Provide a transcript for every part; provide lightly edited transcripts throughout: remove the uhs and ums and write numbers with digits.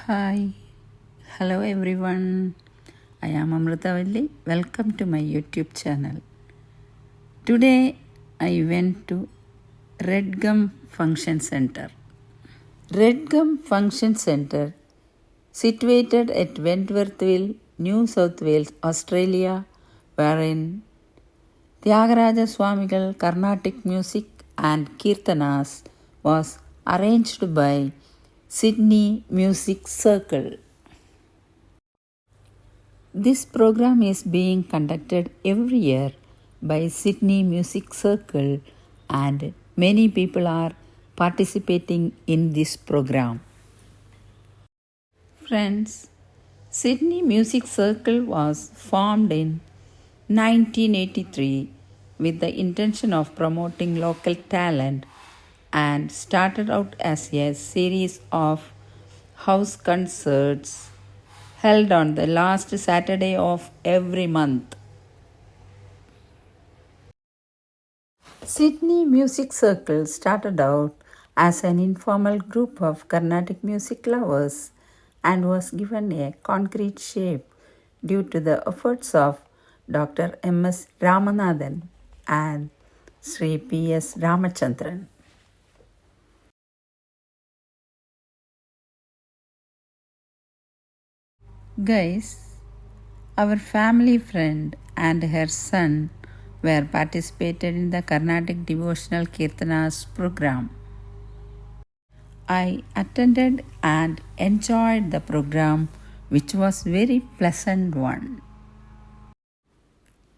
Hi, hello everyone. I am Amritavalli. Welcome to my YouTube channel. Today I went to Red Gum Function Center. Red Gum Function Center, situated at Wentworthville, New South Wales, Australia, wherein Tyagaraja Swamigal Carnatic music and Kirtanas was arranged by Sydney Music Circle. This program is being conducted every year by Sydney Music Circle, and many people are participating in this program. Friends, Sydney Music Circle was formed in 1983 with the intention of promoting local talent and started out as a series of house concerts held on the last Saturday of every month. Sydney Music Circle started out as an informal group of Carnatic music lovers and was given a concrete shape due to the efforts of Dr. M.S. Ramanathan and Sri P.S. Ramachandran. Guys, our family friend and her son were participated in the Carnatic Devotional Kirtanas program. I attended and enjoyed the program, which was very pleasant one.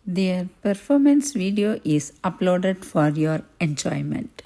Their performance video is uploaded for your enjoyment.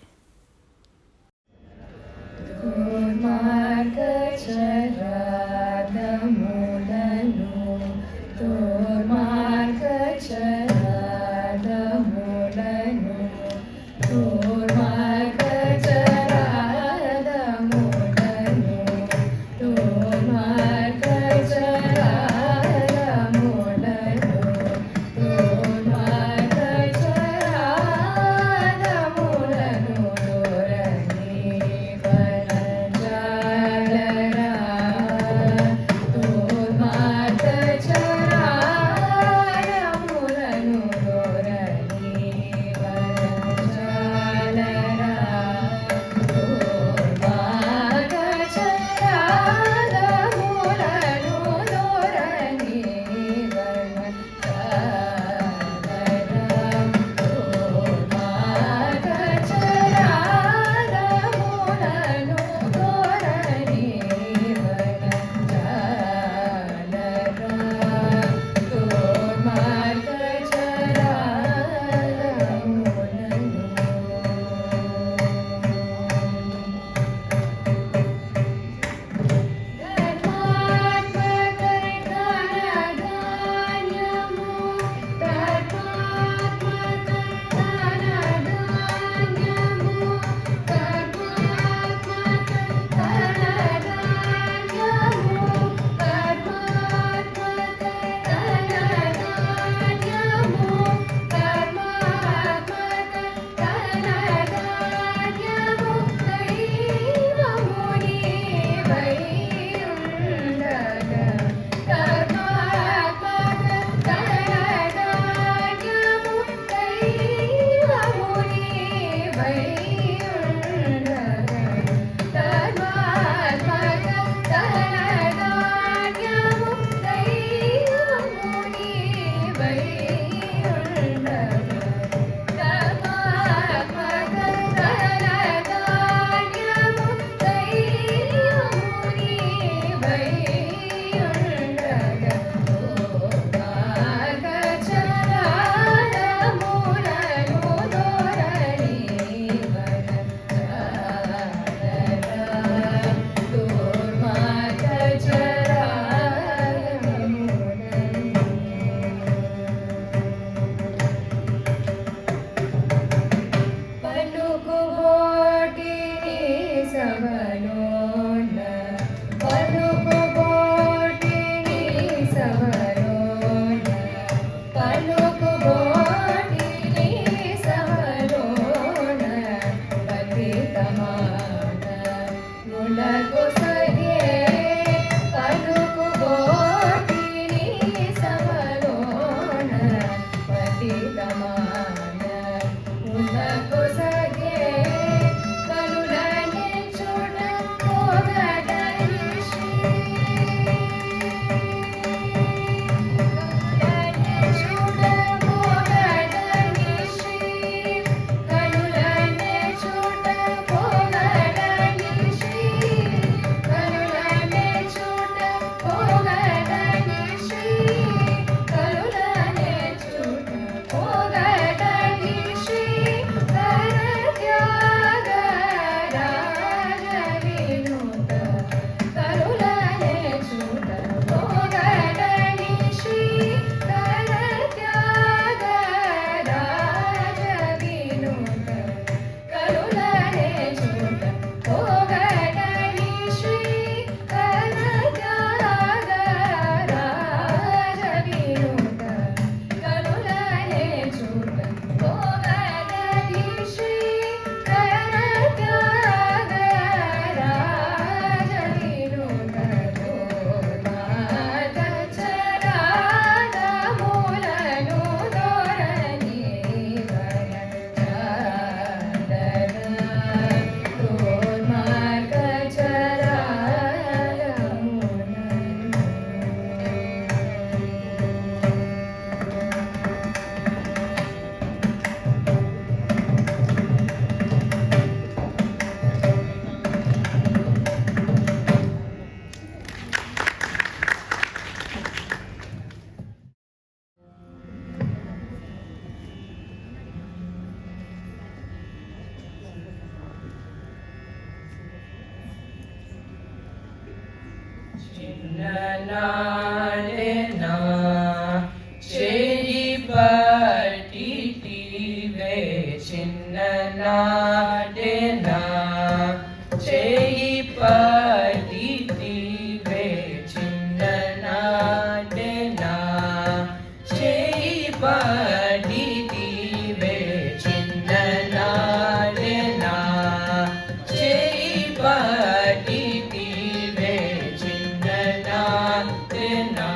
చిన్ననాడెనా చేయి పట్టితివే చిన్ననాడెనా చేయి పట్టితివే చిన్ననాడెనా చేయి పట్టితివే చిన్ననాడెనా చేయి పట్టితివే చిన్ననాడెనా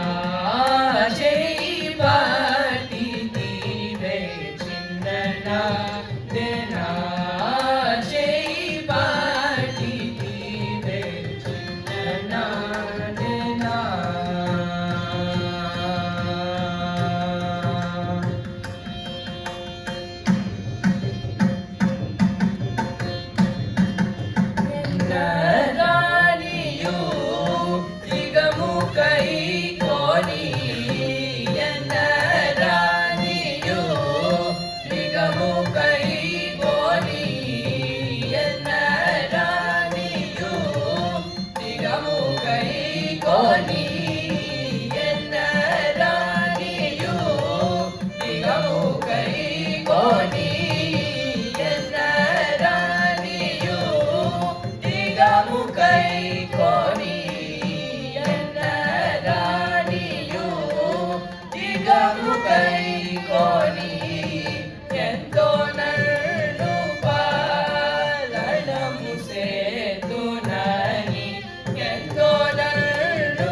చేయి పట్టితివే చిన్ననాడెనా చేయి పట్టితివే చిన్ననాడెనా ఎన్నరానియు దిగముకై కోని ఎన్నరానియు దిగముకై కోని ఎన్నరానియు దిగముకై కోని ఎన్నరానియు దిగముకై కోని ఎన్నరానియు దిగముకై కోని ఎన్నరానియు దిగముకై కోని ఎంతో నన్ను పాలనము సేతునని ఎంతో నన్ను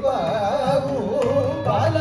ಬಾವು ಬಾಲ